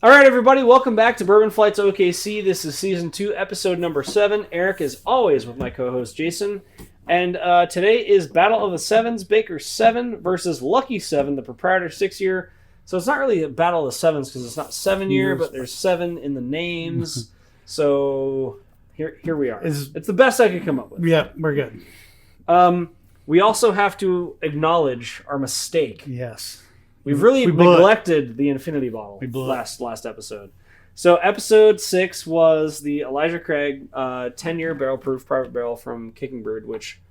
All right, everybody, welcome back to Bourbon Flights OKC. This is Season 2, Episode number 7. Eric is always with my co-host, Jason. And today is Battle of the Sevens, Baker 7 versus Lucky 7, the Proprietor 6-year. So it's not really a Battle of the Sevens because it's not 7-year, but there's 7 in the names. So here we are. It's the best I could come up with. Yeah, we're good. We also have to acknowledge our mistake. Yes. We've really neglected the Infinity Bottle last episode. So episode 6 was the Elijah Craig 10-year barrel proof private barrel from Kicking Bird, which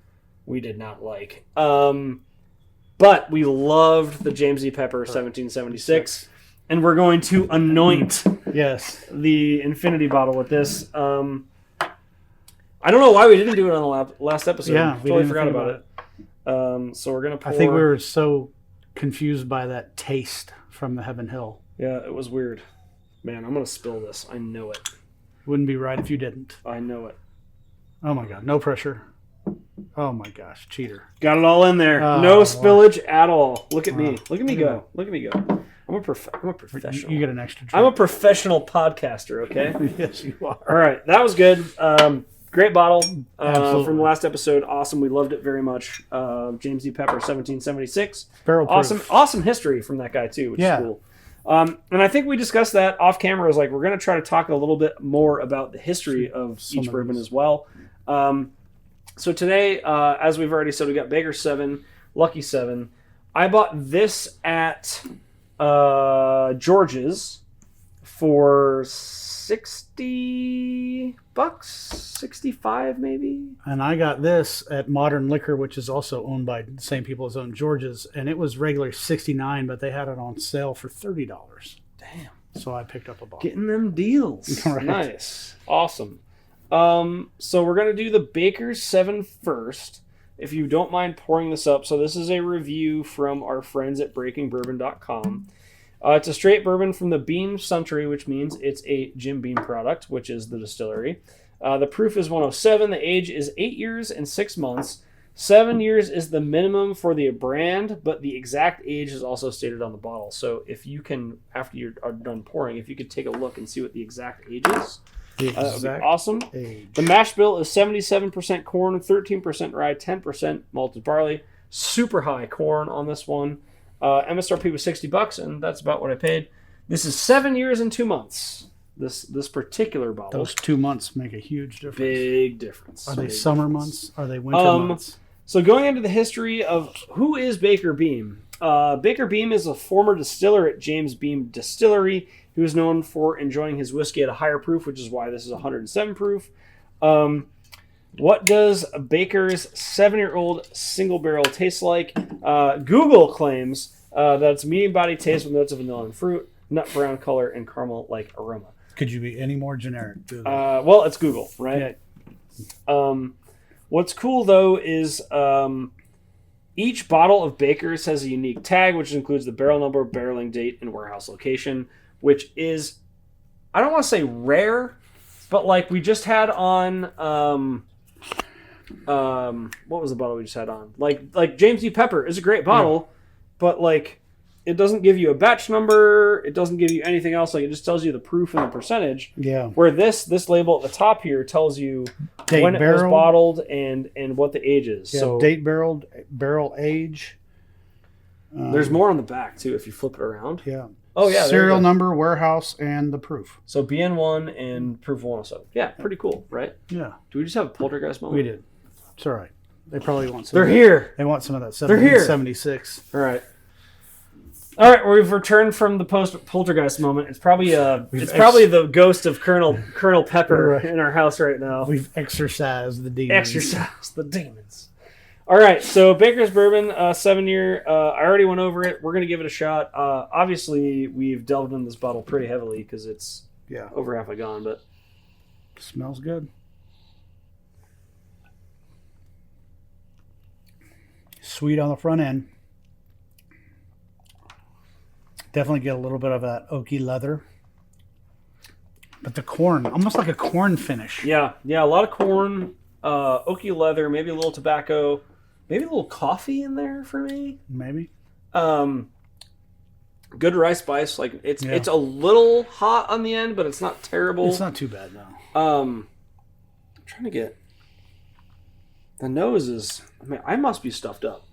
we did not like. But we loved the James E. Pepper 1776, and we're going to anoint the Infinity Bottle with this. I don't know why we didn't do it on the last episode. Yeah, we totally forgot about it. So we're going to pour... I think we were so confused by that taste from the Heaven Hill. Yeah, it was weird. Man, I'm going to spill this. I know it. Wouldn't be right if you didn't. I know it. Oh my God, no pressure. Oh my gosh, cheater. Got it all in there. No spillage at all. Look at me. Look at me go. Look at me go. I'm a professional. You get an extra drink. I'm a professional podcaster, okay? Yes, you are. All right, that was good. Great bottle from the last episode. Awesome. We loved it very much. James E. Pepper, 1776. Barrel proof. Awesome history from that guy, too, which is cool. And I think we discussed that off camera. Is like we're going to try to talk a little bit more about the history of each bourbon as well. So today, as we've already said, we got Baker 7, Lucky 7. I bought this at George's for $60, 65 maybe. And I got this at Modern Liquor, which is also owned by the same people as own George's, and it was regular $69, but they had it on sale for $30. Damn. So I picked up a bottle. Getting them deals. Right. Nice. Awesome. So we're going to do the Baker 7 first, if you don't mind pouring this up. So this is a review from our friends at breakingbourbon.com. It's a straight bourbon from the Beam Century, which means it's a Jim Beam product, which is the distillery. The proof is 107. The age is 8 years and 6 months. 7 years is the minimum for the brand, but the exact age is also stated on the bottle. So if you can, after you are done pouring, if you could take a look and see what the exact age is, that would be awesome. The mash bill is 77% corn, 13% rye, 10% malted barley. Super high corn on this one. MSRP was $60, and that's about what I paid. This is 7 years and 2 months. This particular bottle. Those 2 months make a huge difference. Big difference. Are they summer months? Are they winter months? So going into the history of who is Baker Beam. Baker Beam is a former distiller at James Beam Distillery. He was known for enjoying his whiskey at a higher proof, which is why this is 107 proof. What does Baker's 7-year-old single barrel taste like? Google claims that it's medium body taste with notes of vanilla and fruit, nut brown color, and caramel-like aroma. Could you be any more generic? Well, it's Google, right? Yeah. What's cool, though, is each bottle of Baker's has a unique tag, which includes the barrel number, barreling date, and warehouse location, which is, I don't want to say rare, but like we just had on... what was the bottle we just had on? Like James E. Pepper is a great bottle, but like it doesn't give you a batch number. It doesn't give you anything else. Like it just tells you the proof and the percentage. Yeah. Where this label at the top here tells you when it was bottled and what the age is. Yeah, so date barreled, barrel age. There's more on the back too if you flip it around. Yeah. Oh yeah. Serial number, warehouse, and the proof. So BN1 and proof 107. Yeah, pretty cool, right? Yeah. Do we just have a poltergeist moment? We did. It's all right. They probably want some. They're here. They want some of that 1776. All right. All right. We've returned from the poltergeist moment. It's probably the ghost of Colonel Pepper in our house right now. We've exorcised the demons. All right. So Baker's Bourbon 7-year. I already went over it. We're gonna give it a shot. Obviously, we've delved into this bottle pretty heavily because it's over halfway gone, but smells good. Sweet on the front end. Definitely get a little bit of that oaky leather. But the corn, almost like a corn finish. Yeah, a lot of corn, oaky leather, maybe a little tobacco, maybe a little coffee in there for me. Maybe. Good rye spice. Like it's Yeah. it's a little hot on the end, but it's not terrible. It's not too bad though. I'm trying to get the nose is. I mean, I must be stuffed up.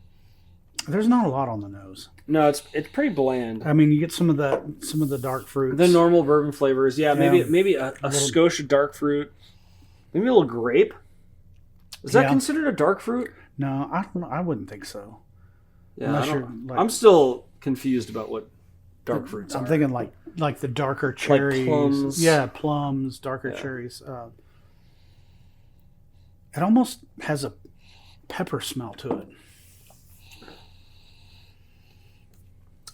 There's not a lot on the nose. No, it's pretty bland. I mean, you get some of the dark fruits. The normal bourbon flavors, yeah. Maybe a Scotia dark fruit, maybe a little grape. Is that considered a dark fruit? No, I don't know. I wouldn't think so. Yeah, I'm still confused about what dark fruits are. I'm thinking like the darker cherries. Like plums. Yeah, plums, darker cherries. It almost has a pepper smell to it.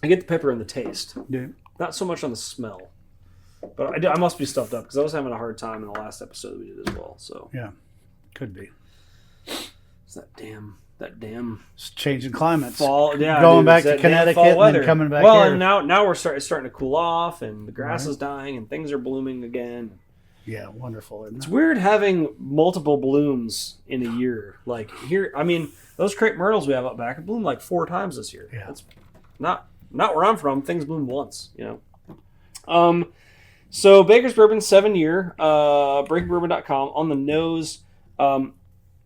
I get the pepper in the taste. Yeah. Not so much on the smell. But I must be stuffed up because I was having a hard time in the last episode we did as well. So yeah, could be. It's that damn it's changing climates. Fall, yeah, going back to Connecticut and then coming back here. And now we're it's starting to cool off and the grass is dying and things are blooming again. Yeah, wonderful. It's weird having multiple blooms in a year. Like here, I mean, those crepe myrtles we have up back have bloomed like 4 times this year. Yeah. That's not where I'm from. Things bloom once, So Baker's Bourbon 7-year, breakingbourbon.com on the nose,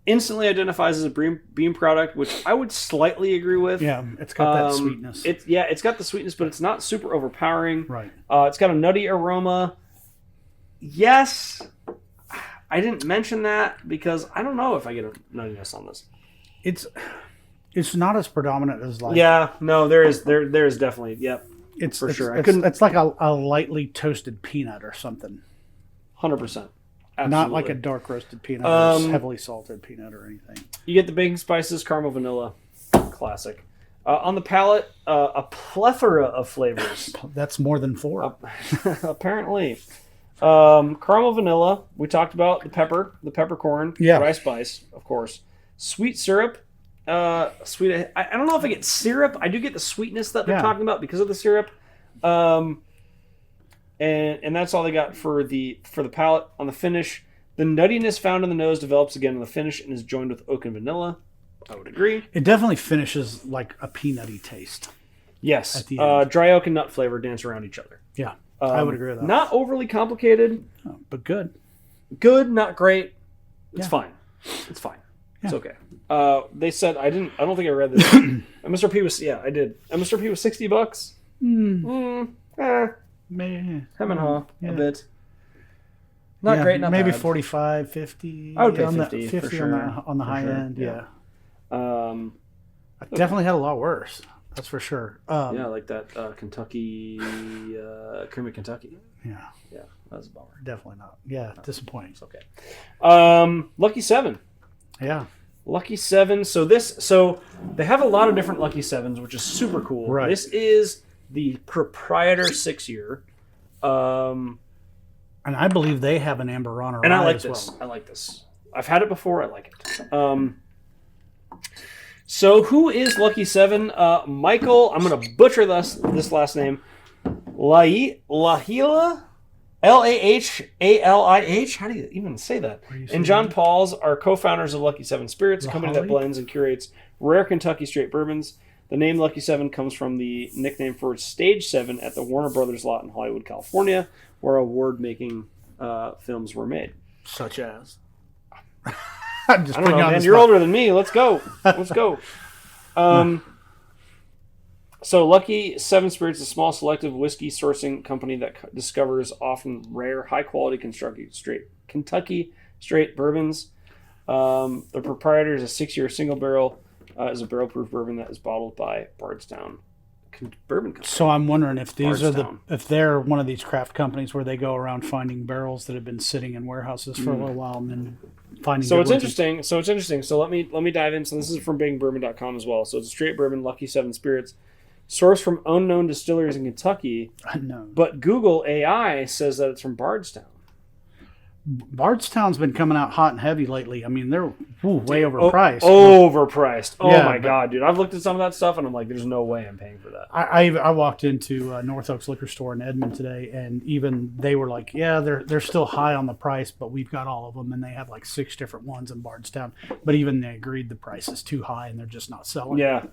instantly identifies as a bean product, which I would slightly agree with. Yeah, it's got that sweetness. It's got the sweetness, but it's not super overpowering. Right. It's got a nutty aroma. Yes, I didn't mention that because I don't know if I get a nuttiness on this. It's not as predominant as like. Yeah, no, there is definitely, yep. It's for sure. It's like a lightly toasted peanut or something. 100%. Not like a dark roasted peanut or heavily salted peanut or anything. You get the baking spices, caramel, vanilla, classic. On the palate, a plethora of flavors. That's more than 4. Apparently. Caramel, vanilla. We talked about the peppercorn, rye spice, of course. Sweet syrup. Sweet. I don't know if I get syrup. I do get the sweetness that they're talking about because of the syrup. And that's all they got for the palate. On the finish, the nuttiness found in the nose develops again in the finish and is joined with oak and vanilla. I would agree. It definitely finishes like a peanutty taste. Yes. At the end. Dry oak and nut flavor dance around each other. Yeah, I would agree with that. Not overly complicated, but good. Good, not great. It's fine. It's fine. Yeah. It's okay. They said I don't think I read this. MSRP was I did. MSRP was $60. Hem and haw a bit. Not great, not maybe bad. 45, 50. I would pay on 50 the, for sure. on the high end. Yeah. I definitely had a lot worse. That's for sure. Like that Kentucky creamy Kentucky. Yeah, that was a bummer. Definitely not. Yeah, disappointing. It's okay. Lucky 7. Yeah. Lucky 7. So they have a lot of different Lucky 7s, which is super cool. Right. This is the Proprietor 6-year. And I believe they have an amber on and I like as this. well. I like this. I've had it before. I like it. So who is Lucky 7? Michael, I'm going to butcher this last name. Lahila? Lahalih? How do you even say that? And John Pauls are co-founders of Lucky 7 Spirits, a company that blends and curates rare Kentucky straight bourbons. The name Lucky 7 comes from the nickname for Stage 7 at the Warner Brothers lot in Hollywood, California, where award-making films were made. Such as? I'm just I don't know, man. You're older than me. Let's go. Let's go. So Lucky 7 Spirits is a small selective whiskey sourcing company that discovers often rare, high-quality Kentucky straight bourbons. The Proprietor is a 6-year single barrel, is a barrel-proof bourbon that is bottled by Bardstown Bourbon Company. So I'm wondering if if they're one of these craft companies where they go around finding barrels that have been sitting in warehouses for a little while and then finding. So it's interesting. So let me dive in. So this is from BaconBourbon.com as well. So it's a straight bourbon, Lucky 7 Spirits, sourced from unknown distilleries in Kentucky. Unknown. But Google AI says that it's from Bardstown. Bardstown's been coming out hot and heavy lately. I mean, they're way overpriced. Overpriced. Oh Yeah, my but- god, dude! I've looked at some of that stuff, and I'm like, there's no way I'm paying for that. I walked into North Oaks Liquor Store in Edmond today, and even they were like, yeah, they're still high on the price, but we've got all of them, and they have like 6 different ones in Bardstown. But even they agreed the price is too high, and they're just not selling. Yeah,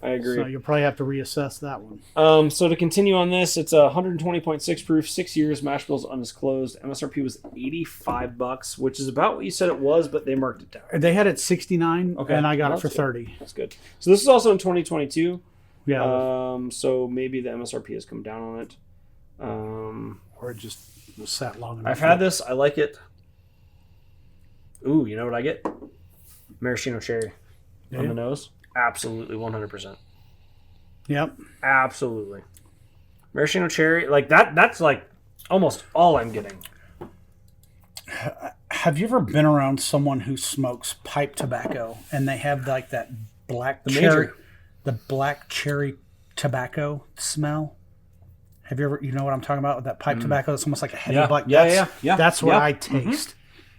I agree. So you'll probably have to reassess that one. So to continue on this, it's a 120.6 proof, 6 years, mash bills undisclosed. MSRP was $85, which is about what you said it was, but they marked it down. They had it 69, Okay. and I got Well, it for that's good. 30. That's good. So this is also in 2022. Yeah, So maybe the MSRP has come down on it. or it just was sat long enough. I've had this. I like it. Ooh, you know what I get? Maraschino cherry on Yeah. the nose. Absolutely, 100%. Yep. Absolutely. Maraschino cherry, like that. That's like almost all I'm getting. Have you ever been around someone who smokes pipe tobacco and they have like that black cherry, major. the black cherry tobacco smell? Have you ever, you know what I'm talking about with that pipe tobacco? It's almost like a heavy Yeah, black. yeah. That's what Yeah. I taste.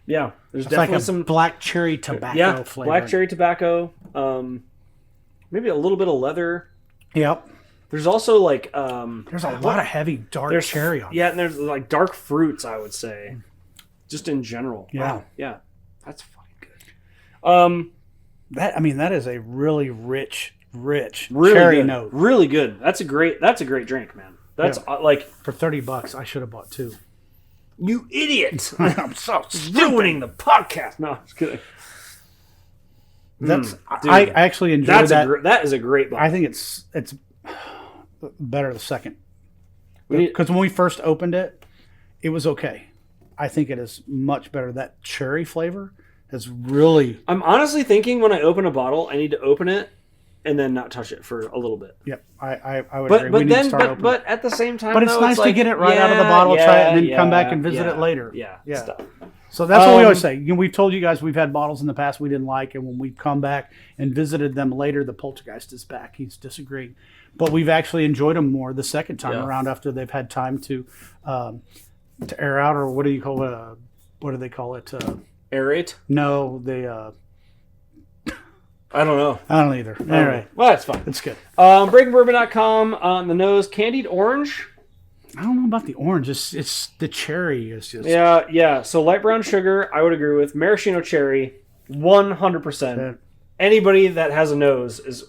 Yeah, there's It's like definitely a some black cherry tobacco yeah flavor. black cherry tobacco. Maybe a little bit of leather. Yep. There's also like There's a lot of heavy dark cherry on it. Yeah, and there's like dark fruits. I would say, just in general. Yeah. Wow. Yeah, that's fucking good. That is a really rich Really cherry good. note. Really good. That's a great drink, man. That's like For $30, I should have bought 2. you idiot. I'm so Ruining the podcast. No, I'm just kidding. That's dude. I actually enjoyed that. That is a great bottle. I think it's better the second. We need- Because when we first opened it, it was okay. I think it is much better. That cherry flavor is really. I'm honestly thinking when I open a bottle, I need to open it and then not touch it for a little bit. Yep, I would But agree. but we need to then start opening. but at the same time, But it's though, nice to like, get it right out of the bottle, try it, and then come back and visit yeah, it later. Yeah, Yeah. Stuff. So that's what we always say. You know, we've told you guys we've had bottles in the past we didn't like, and when we've come back and visited them later, the poltergeist is back. He's disagreeing, but we've actually enjoyed them more the second time Yeah. around after they've had time to air out, or what do you call it? What do they call it? Aerate? No, they. I don't know. I don't either. All right, Well, that's fine. it's good. BreakingBourbon.com on the nose, candied orange. I don't know about the orange. It's the cherry. It's just Yeah. So light brown sugar, I would agree with. Maraschino cherry, 100%. Yeah. Anybody that has a nose is.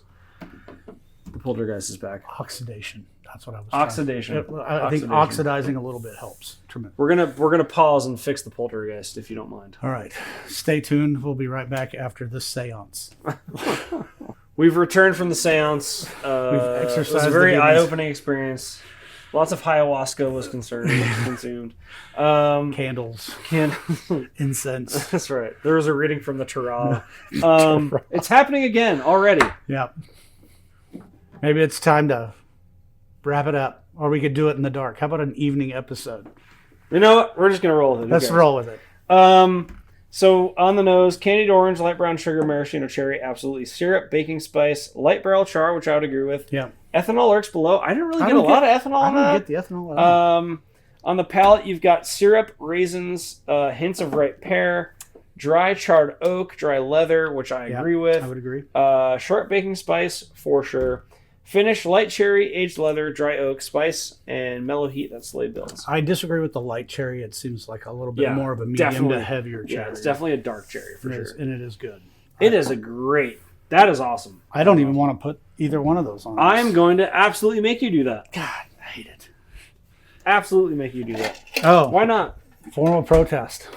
The poltergeist is back. oxidation. That's what I was. Oxidation. I think oxidizing a little bit helps. Tremendous. We're gonna pause and fix the poltergeist if you don't mind. All right, stay tuned. We'll be right back after this seance. We've returned from the seance. It exercised was a the very demons. eye-opening experience. Lots of ayahuasca was consumed. Candles, Can- incense. That's right. There was a reading from the Torah. It's happening again already. Yep. Maybe it's time to wrap it up, or we could do it in the dark. How about an evening episode? You know what? We're just gonna roll with it. Who Let's cares? roll with it. So on the nose, candied orange, light brown sugar, maraschino cherry, absolutely syrup, baking spice, light barrel char, which I would agree with. Yeah. Ethanol lurks below. I didn't really get a don't lot get- of ethanol I on don't that. get the ethanol at all. On the palate, you've got syrup, raisins, hints of ripe pear, dry charred oak, dry leather, which I Yeah, agree with. I would agree. Short baking spice, for sure. Finish, light cherry, aged leather, dry oak, spice, and mellow heat, that's Slade Bills. I disagree with the light cherry. It seems like a little bit Yeah, more of a medium definitely. to heavier cherry. Yeah, it's definitely a dark cherry, for It sure. is, and it is good. It is a great. That is awesome. I don't even want to put either one of those on. I'm going to absolutely make you do that. God, I hate it. Absolutely make you do that. Oh, Why not? formal protest.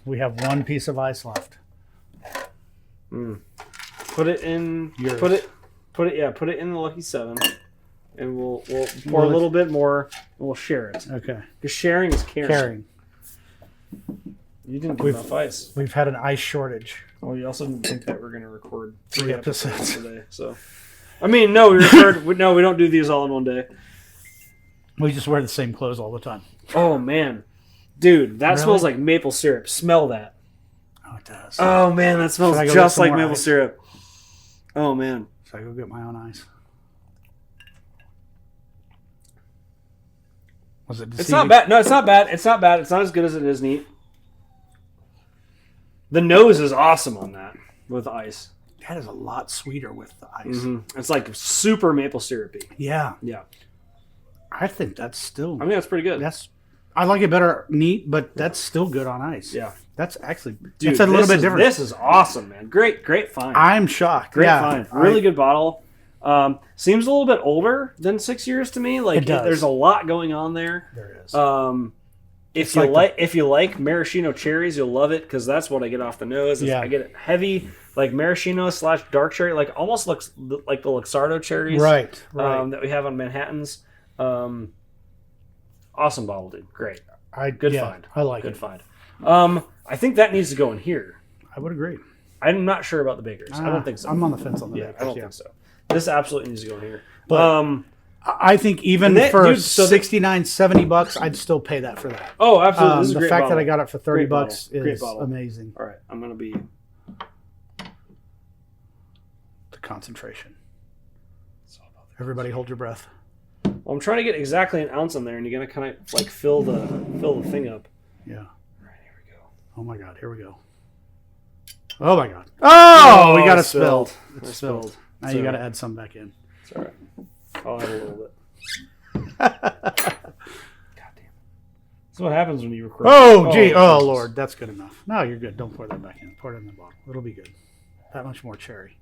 We have one piece of ice left. Put it in. Yours. Put it in the Lucky Seven, and we'll pour a little bit more, and we'll share it. Okay. Because sharing is caring. Caring. You didn't give enough ice. We've had an ice shortage. Well, you also didn't think that we're going to record 3 episodes. today. So, I mean, no, we record. No, we don't do these all in one day. We just wear the same clothes all the time. Oh man, dude, that Really? smells like maple syrup. Smell that. Oh, it does. Oh man, that smells Should I go just get some like more maple ice? syrup. Oh man. Should I go get my own ice? Was it deceiving? It's not bad. No, it's not bad. It's not bad. It's not as good as it is neat. The nose is awesome on that with ice. That is a lot sweeter with the ice. Mm-hmm. It's like super maple syrupy. Yeah. Yeah. I think that's still... I mean, that's pretty good. I like it better neat, but that's still good on ice. Yeah. That's actually... Dude, it's a little bit different. This is awesome, man. Great find. I'm shocked. Great find. Really good bottle. Seems a little bit older than 6 years to me. Like, it does. There's a lot going on there. There is. If you like maraschino cherries, you'll love it because that's what I get off the nose. I get it heavy, like maraschino / dark cherry, like almost looks like the Luxardo cherries, right. That we have on Manhattans. Awesome bottle, dude. Great. Good find. I like Good it. find. I think that needs to go in here. I would agree. I'm not sure about the Bakers. I don't think so. I'm on the fence on the Yeah, Bakers. I don't think so. This absolutely needs to go in here. But I think even for $69, $70, I'd still pay that for that. Oh, absolutely. This is a the great fact bottle. that I got it for $30 Great is bottle. amazing. All right, I'm gonna be The concentration. Everybody, hold your breath. Well, I'm trying to get exactly an ounce in there, and you're gonna kind of like fill the thing up. Yeah. All right, here we go. Oh my God, here we go. Oh my God. Oh, we got it spilled. It's spilled. Now you got to add some back in. It's all right. I'll add a little bit. God damn it. That's what happens when you record. Oh, gee. Oh, Lord. That's good enough. No, you're good. Don't pour that back in. Pour it in the bottle. It'll be good. That much more cherry.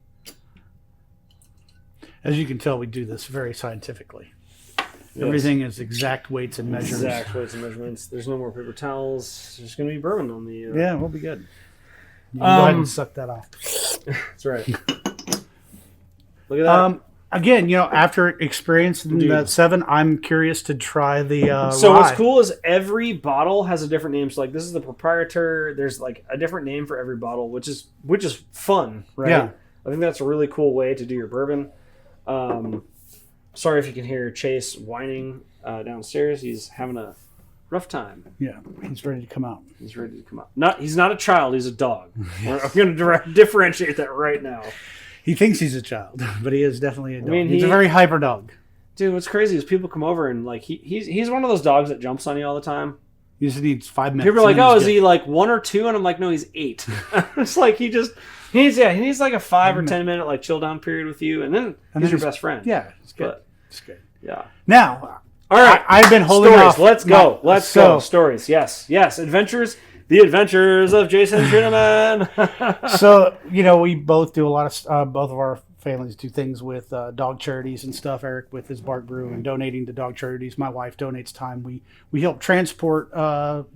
As you can tell, we do this very scientifically. Yes. Everything is exact weights and measures. Exact weights and measurements. There's no more paper towels. There's going to be bourbon on the... Yeah, we'll be good. You can go ahead and suck that off. That's right. Look at that. Again, after experiencing the 7, I'm curious to try the So rye. what's cool is every bottle has a different name. So like this is the proprietor. There's like a different name for every bottle, which is fun, right? Yeah. I think that's a really cool way to do your bourbon. Sorry if you can hear Chase whining downstairs. He's having a rough time. Yeah, he's ready to come out. He's ready to come out. He's not a child. He's a dog. I'm going to differentiate that right now. He thinks he's a child, but he is definitely a dog. I mean, he's a very hyper dog. Dude, what's crazy is people come over and like he's one of those dogs that jumps on you all the time. He just needs 5 minutes. People are like, "Oh, is he like 1 or 2?" And I'm like, "No, he's 8." It's like he needs like a 5 or 10 minute like chill down period with you, and then he's your best friend. Yeah, it's good. It's good. Yeah. Now, all right, I've been holding stories. off. Let's go. Let's go. Stories. Yes. Adventures. The Adventures of Jason Schreneman. So, we both do a lot of, both of our families do things with dog charities and stuff. Eric with his Bark Brew and donating to dog charities. My wife donates time. We help transport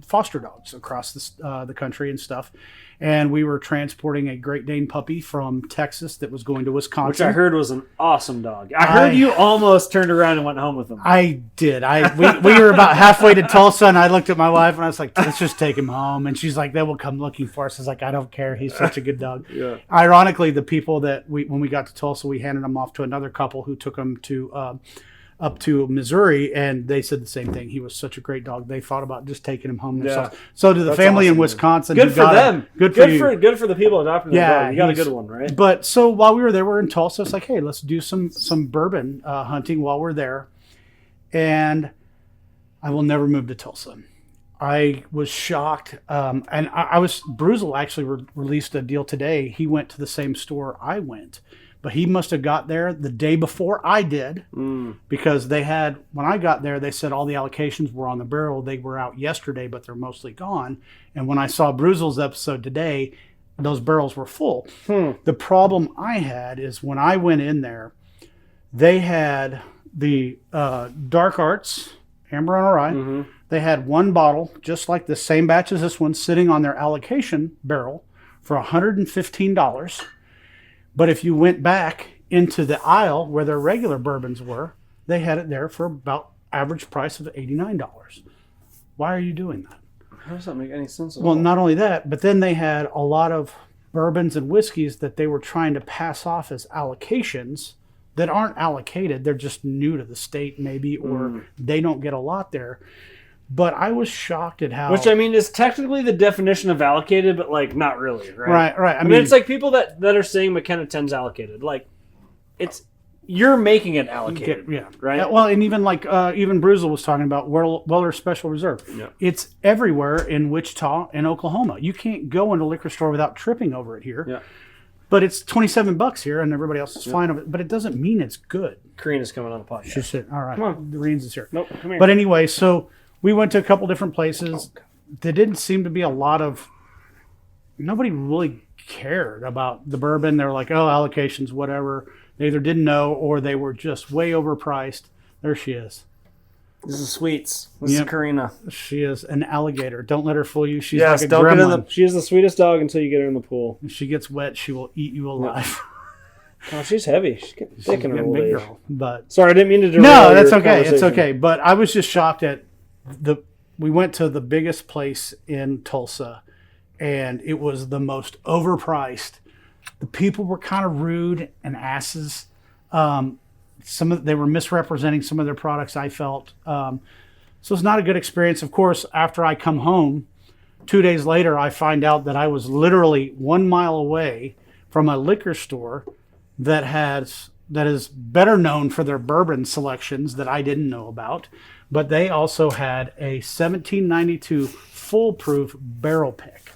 foster dogs across the country and stuff. And we were transporting a Great Dane puppy from Texas that was going to Wisconsin. Which I heard was an awesome dog. I heard you almost turned around and went home with him. I did. We were about halfway to Tulsa, and I looked at my wife, and I was like, let's just take him home. And she's like, they will come looking for us. I was like, I don't care. He's such a good dog. Yeah. Ironically, the people that when we got to Tulsa, we handed him off to another couple who took him to up to Missouri, and they said the same thing. He was such a great dog. They thought about just taking him home themselves. Yeah. So to the family awesome, in Wisconsin, good for them. Good for you. Good for the people adopting the dog. You got a good one, right? But so while we were there, we're in Tulsa. It's like, hey, let's do some bourbon hunting while we're there. And I will never move to Tulsa. I was shocked, and Bruzel actually released a deal today. He went to the same store I went. But he must have got there the day before I did because when I got there, they said all the allocations were on the barrel. They were out yesterday, but they're mostly gone. And when I saw Bruzel's episode today, those barrels were full. The problem I had is when I went in there, they had the Dark Arts, Amber on a Rye. Mm-hmm. They had one bottle, just like the same batch as this one, sitting on their allocation barrel for $115. But if you went back into the aisle where their regular bourbons were, they had it there for about average price of $89. Why are you doing that? How does that make any sense at all? Well, not only that, but then they had a lot of bourbons and whiskeys that they were trying to pass off as allocations that aren't allocated. They're just new to the state maybe, or they don't get a lot there. But I was shocked at how... Which, I mean, is technically the definition of allocated, but, like, not really, right? Right. I mean, it's like people that are saying McKenna 10's allocated. Like, it's you're making it allocated. Yeah. Right? Well, and even like even Bruzel was talking about Weller Special Reserve. Yeah. It's everywhere in Wichita and Oklahoma. You can't go into a liquor store without tripping over it here. Yeah. But it's $27 here, and everybody else is fine with it. But it doesn't mean it's good. Karina's coming on the podcast. She said, "All right, Come on. the Reens is here." Nope, come here. But anyway, so we went to a couple different places. There didn't seem to be a lot of. Nobody really cared about the bourbon. They were like, "Oh, allocations, whatever." They either didn't know or they were just way overpriced. There she is. This is Sweets. This is Karina. She is an alligator. Don't let her fool you. She's Yes, like a don't get in gremlin. she is the sweetest dog until you get her in the pool. If she gets wet, she will eat you alive. Oh, she's heavy. She's getting thick in her old age. But Sorry, I didn't mean to derail no, your that's okay. It's conversation. okay. But I was just shocked at we went to the biggest place in Tulsa, and it was the most overpriced. The people were kind of rude and asses. They were misrepresenting some of their products, I felt. So it's not a good experience. Of course, after I come home, 2 days later, I find out that I was literally 1 mile away from a liquor store that is better known for their bourbon selections that I didn't know about. But they also had a 1792 foolproof barrel pick.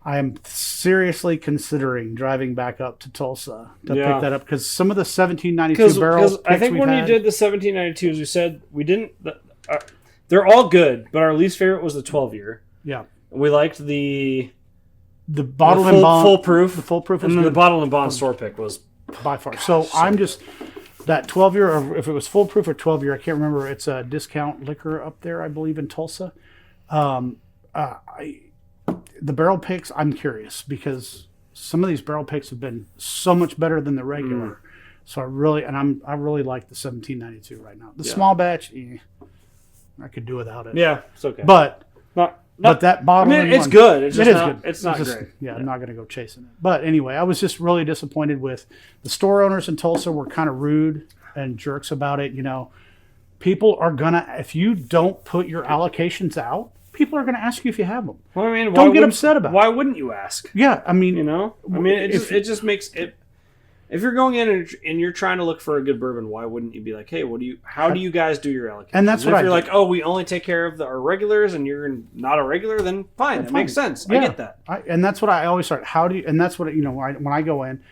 I am seriously considering driving back up to Tulsa to pick that up because some of the 1792 barrels. I think when you did the 1792s, we said we didn't. They're all good, but our least favorite was the 12-year. Yeah, we liked the bottle and bond foolproof. The foolproof was and good. the bottle and bond store pick was by far. So I'm just that 12-year, or if it was foolproof or 12-year, I can't remember. It's a discount liquor up there, I believe, in Tulsa. The barrel picks, I'm curious because some of these barrel picks have been so much better than the regular. So I really like the 1792 right now. The small batch, I could do without it. Yeah, it's okay. But not that bottle, I mean, it's good. It's just good. It's not great. Yeah, I'm not going to go chasing it. But anyway, I was just really disappointed with the store owners in Tulsa were kind of rude and jerks about it. You know, people are gonna, if you don't put your allocations out, people are going to ask you if you have them. Well, I mean, don't get upset about it. Why wouldn't you ask? Yeah, I mean, you know, I mean, it just makes it. If you're going in and you're trying to look for a good bourbon, why wouldn't you be like, hey, how do you guys do your allocation? And that's what if you're like, oh, we only take care of our regulars, and you're not a regular, then fine, that makes sense. Yeah. I get that. And that's what I always start. How do you? And that's what when I go in,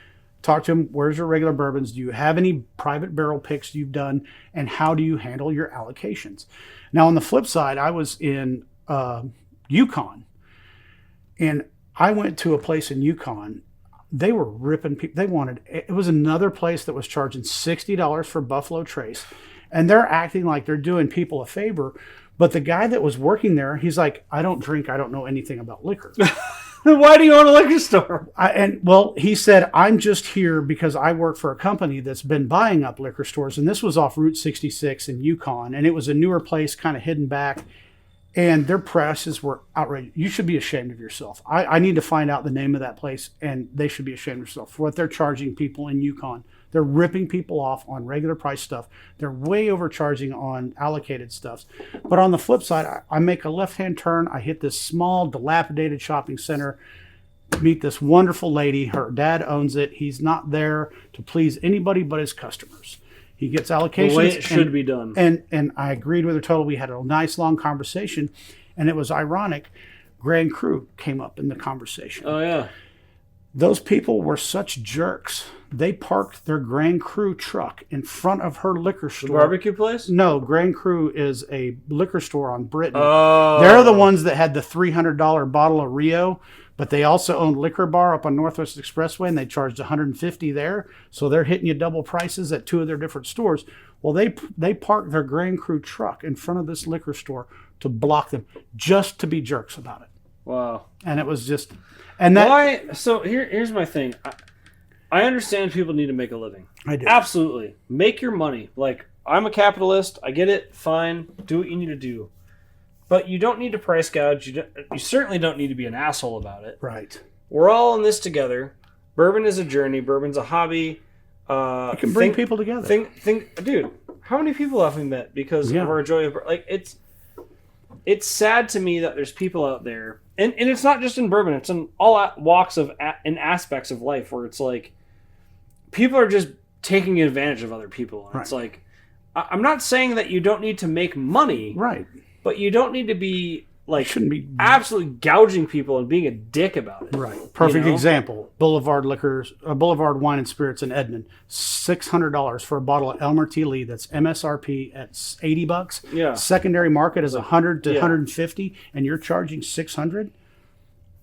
talk to them. Where's your regular bourbons? Do you have any private barrel picks you've done? And how do you handle your allocations? Now, on the flip side, I was in Yukon, and I went to a place in Yukon. They were ripping people. It was another place that was charging $60 for Buffalo Trace, and they're acting like they're doing people a favor. But the guy that was working there, he's like, I don't drink. I don't know anything about liquor. Why do you own a liquor store? He said, I'm just here because I work for a company that's been buying up liquor stores. And this was off Route 66 in Yukon. And it was a newer place kind of hidden back. And their prices were outrageous. You should be ashamed of yourself. I need to find out the name of that place, and they should be ashamed of themselves for what they're charging people in Yukon. They're ripping people off on regular price stuff. They're way overcharging on allocated stuff. But on the flip side, I make a left-hand turn. I hit this small, dilapidated shopping center, meet this wonderful lady. Her dad owns it. He's not there to please anybody but his customers. He gets allocations. The way it should be done. And I agreed with her totally. We had a nice long conversation, and it was ironic. Grand Cru came up in the conversation. Oh, yeah. Those people were such jerks. They parked their Grand Cru truck in front of her liquor store. The barbecue place? No, Grand Cru is a liquor store on Brittany. Oh. They're the ones that had the $300 bottle of Rio, but they also owned Liquor Bar up on Northwest Expressway, and they charged $150 there. So they're hitting you double prices at two of their different stores. Well, they parked their Grand Cru truck in front of this liquor store to block them, just to be jerks about it. Wow. And it was just... And that, why? So here's my thing. I understand people need to make a living. I do. Absolutely. Make your money. Like, I'm a capitalist. I get it. Fine. Do what you need to do. But you don't need to price gouge. You certainly don't need to be an asshole about it. Right. We're all in this together. Bourbon is a journey. Bourbon's a hobby. It can bring people together. Dude, how many people have we met because of our joy of like it's sad to me that there's people out there, and it's not just in bourbon, it's in all walks of in aspects of life where it's like people are just taking advantage of other people. And Right. it's like, I'm not saying that you don't need to make money, Right. but you don't need to be like Shouldn't be absolutely gouging people and being a dick about it. right. Perfect You know? example. Boulevard Wine and Spirits in Edmond. $600 for a bottle of Elmer T. Lee that's MSRP at $80. Yeah. Secondary market is 100 to Yeah. 150, and you're charging 600.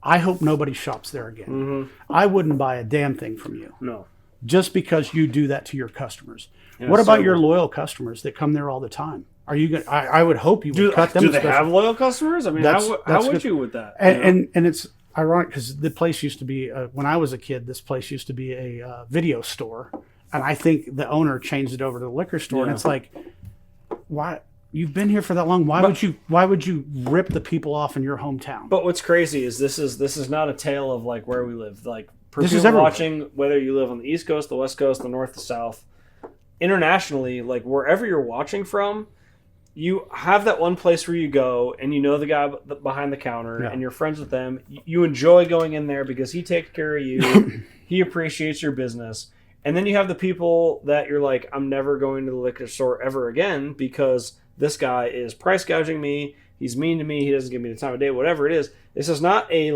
I hope nobody shops there again. Mm-hmm. I wouldn't buy a damn thing from you No. just because you do that to your customers. Yeah, what about so- your loyal customers that come there all the time? Are you going? I would hope you would cut them. Do they especially- have loyal customers? I mean, That's how would good. you with that? you know? And it's ironic because the place used to be when I was a kid. This place used to be a video store, and I think the owner changed it over to the liquor store. And Yeah. it's like, why? You've been here for that long. Why would you rip the people off in your hometown? But what's crazy is this is not a tale of like where we live. Like for This is people everywhere. watching, whether you live on the East Coast, the West Coast, the North, the South, internationally, like wherever you're watching from, you have that one place where you go and you know the guy behind the counter Yeah. and you're friends with them. You enjoy going in there because he takes care of you. He appreciates your business. And then you have the people that you're like, I'm never going to the liquor store ever again because this guy is price gouging me. He's mean to me. He doesn't give me the time of day, whatever it is. This is not a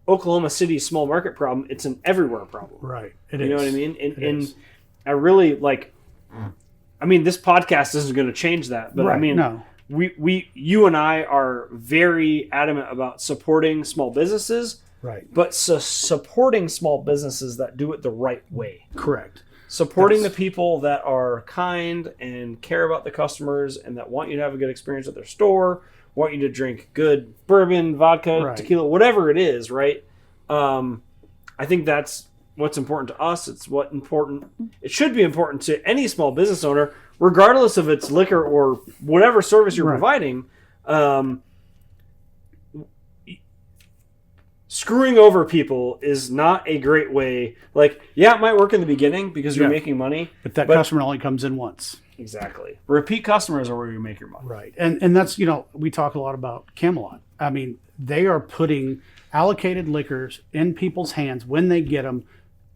Oklahoma City small market problem. It's an everywhere problem. Right. You know what I mean? It And is. I really like, I mean, this podcast isn't going to change that, but I Right, mean, no. you and I are very adamant about supporting small businesses, Right. but supporting small businesses that do it the right way. Correct. Supporting That's- the people that are kind and care about the customers and that want you to have a good experience at their store, want you to drink good bourbon, vodka, Right. tequila, whatever it is, right? I think that's what's important to us. It should be important to any small business owner, regardless of its liquor or whatever service you're Right. providing. Screwing over people is not a great way. Like, yeah, it might work in the beginning because you're Yeah. making money. But that customer only comes in once. Exactly. Repeat customers are where you make your money. Right. And that's, we talk a lot about Camelot. I mean, they are putting allocated liquors in people's hands when they get them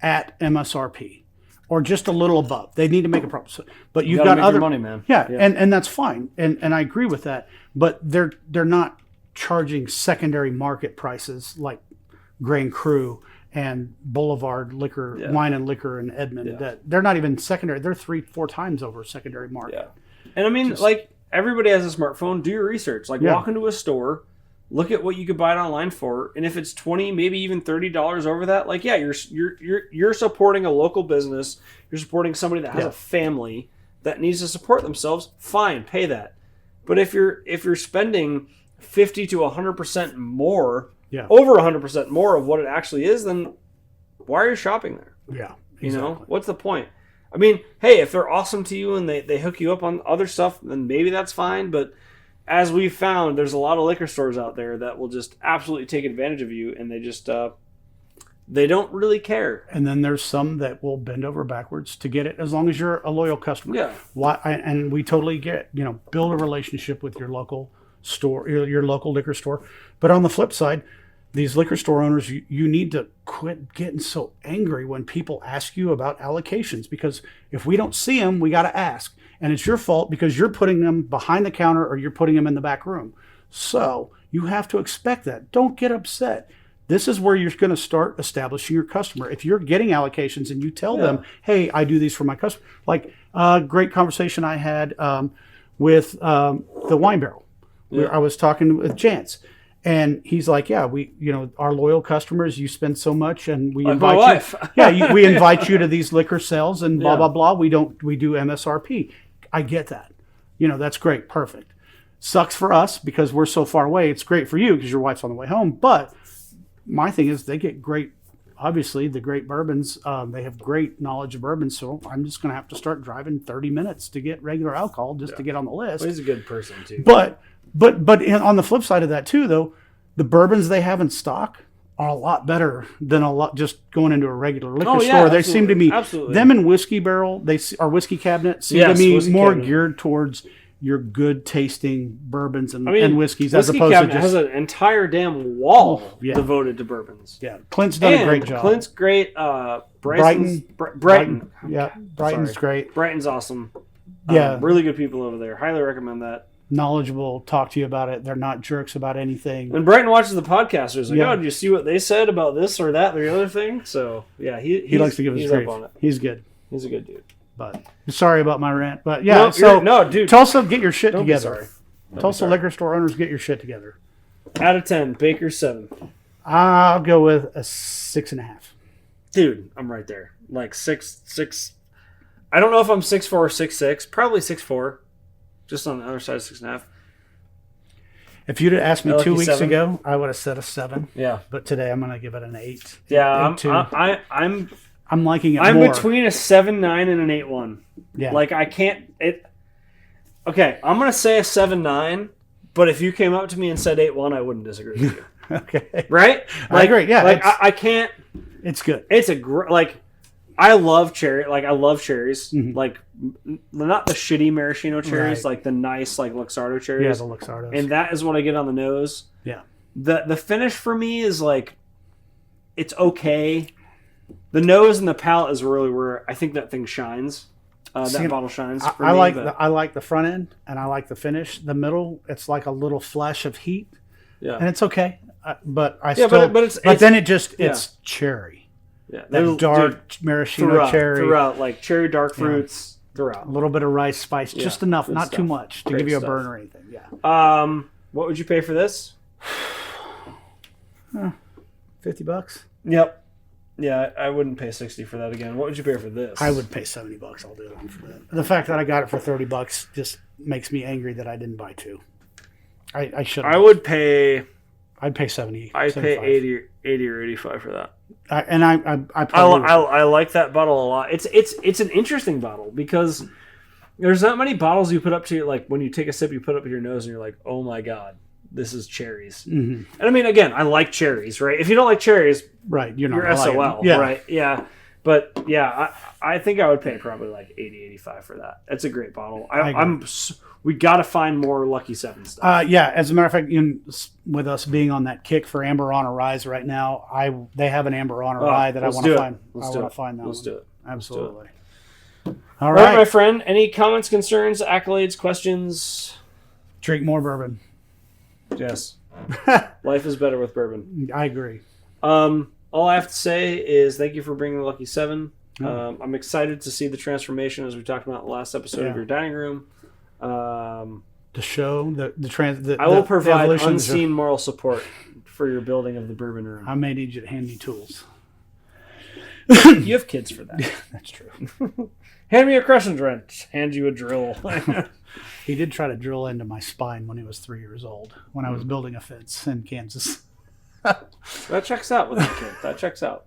at MSRP or just a little above. They need to make a profit. But you've gotta got make your other money, man. Yeah, Yeah. And that's fine. And I agree with that. But they're not charging secondary market prices like Grain Cru and Boulevard Liquor, Yeah. Wine and Liquor in Edmond. Yeah. That they're not even secondary. They're 3-4 times over secondary market. Yeah. And I mean, like, everybody has a smartphone. Do your research. Like, Yeah. walk into a store, look at what you could buy it online for, and if it's $20, maybe even $30 over that, like, yeah, you're supporting a local business. You're supporting somebody that has Yeah. a family that needs to support themselves. Fine, pay that. But if you're spending 50 to 100% more, Yeah. over 100% more of what it actually is, then why are you shopping there? Yeah. You know, what's the point? I mean, hey, if they're awesome to you and they hook you up on other stuff, then maybe that's fine. But as we've found, there's a lot of liquor stores out there that will just absolutely take advantage of you, and they just they don't really care. And then there's some that will bend over backwards to get it as long as you're a loyal customer. Yeah. And we totally get, build a relationship with your local store, your local liquor store. But on the flip side, these liquor store owners, you need to quit getting so angry when people ask you about allocations, because if we don't see them, we got to ask. And it's your fault because you're putting them behind the counter or you're putting them in the back room. So you have to expect that. Don't get upset. This is where you're going to start establishing your customer. If you're getting allocations and you tell them, hey, I do these for my customer. Like a great conversation I had with the Wine Barrel. Yeah. I was talking with Jance. And he's like, yeah, we, our loyal customers, you spend so much and we Like my invite wife. you. We invite you to these liquor sales and blah, Yeah. blah, blah. We do MSRP. I get that. That's great. Perfect. Sucks for us because we're so far away. It's great for you because your wife's on the way home. But my thing is they get great, obviously the great bourbons. They have great knowledge of bourbons. So I'm just going to have to start driving 30 minutes to get regular alcohol just to get on the list. Well, he's a good person, too. But on the flip side of that too, though, the bourbons they have in stock are a lot better than just going into a regular liquor store. They seem to be absolutely. them and Whiskey Barrel, our Whiskey Cabinet seem Yes, to me Whiskey more Cabinet. geared towards your good tasting bourbons and, I mean, and whiskeys Whiskey as opposed to Cabinet just has an entire damn wall Yeah. devoted to bourbons. yeah. Clint's done a great job. Clint's great. Brighton. Yeah, Brighton's great. Brighton's awesome. Yeah. Really good people over there. Highly recommend that. Knowledgeable, talk to you about it. They're not jerks about anything. And Brighton watches the podcast. He's like, Yeah. oh, did you see what they said about this or that or the other thing? So, yeah, He likes to give us he's grief. up on it. He's good. He's a good dude. But sorry about my rant. But yeah, No, dude. Tulsa, get your shit Don't be together. sorry. Don't Tulsa be sorry. liquor store owners, get your shit together. Out of 10, Baker's 7. I'll go with a 6.5. Dude, I'm right there. Like 6. I don't know if I'm 6'4" or 6'6". Probably 6'4". Just on the other side of 6.5. If you'd have asked me Lucky 2 weeks 7. ago, I would have said a 7. Yeah. But today I'm going to give it an 8. Yeah, And 2. I'm liking it I'm more. between a 7.9 and an 8.1. Yeah. Like I can't it. Okay, I'm gonna say a 7.9, but if you came up to me and said 8.1, I wouldn't disagree with you. Okay. Right? I agree. Yeah. Like I can't. It's good. It's a like. I love cherry. Like I love cherries. Mhm. Like not the shitty maraschino cherries, Right. like the nice like Luxardo Yeah, cherries. the Luxardos. And that is what I get on the nose. yeah. The finish for me is like, it's okay. The nose and the palate is really where I think that thing shines. See, That bottle shines. For I me, like but- I like the front end and I like the finish. The middle, it's like a little flash of heat, yeah. and it's okay. But I Yeah, still. but it's then it just yeah. it's cherry. Yeah, That dude, dark maraschino cherry. throughout, like cherry dark fruits A throughout. little bit of rice spice, Yeah, just enough, good not stuff. too much to Great give you a stuff. burn or anything. Yeah. What would you pay for this? $50. Yep. Yeah, I wouldn't pay 60 for that again. What would you pay for this? I would pay $70. I'll do it for that. The fact that I got it for $30 just makes me angry that I didn't buy 2. I should. I would pay. I'd pay 70. I'd pay 75. 80 or 85 for that. I probably I like that bottle a lot. It's an interesting bottle because there's not many bottles you put up to your, like when you take a sip, you put up to your nose and you're like, oh my god, this is cherries. Mhm. And I mean, again, I like cherries, right? If you don't like cherries, right. You're not you're gonna like SOL, it. Yeah. right? Yeah. But yeah, I think I would pay probably like 80, 85 for that. It's a great bottle. agree. We got to find more Lucky Seven stuff. Yeah, as a matter of fact, with us being on that kick for Amber on a Rise right now, they have an Amber on a Rye that I let's want do to it. find. I Let's want do to it. find that Let's one. do it. Absolutely. All All right, my right. friend. Any comments, concerns, accolades, questions? Drink more bourbon. Yes. Life is better with bourbon. I agree. All I have to say is thank you for bringing the Lucky Seven. Oh. I'm excited to see the transformation as we talked about in the last episode of Yeah. your dining room. The show, I will provide evolution of the show. unseen moral support for your building of the bourbon room. I may need you to hand me tools. You have kids for that. That's true. Hand me a crescent wrench. Hand you a drill. He did try to drill into my spine when he was 3 years old, when I was building a fence in Kansas. That checks out with that kid. That checks out.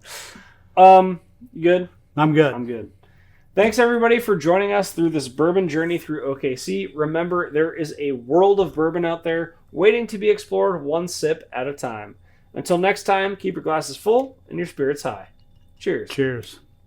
You good? I'm good. I'm good. Thanks, everybody, for joining us through this bourbon journey through OKC. Remember, there is a world of bourbon out there waiting to be explored one sip at a time. Until next time, keep your glasses full and your spirits high. Cheers. Cheers.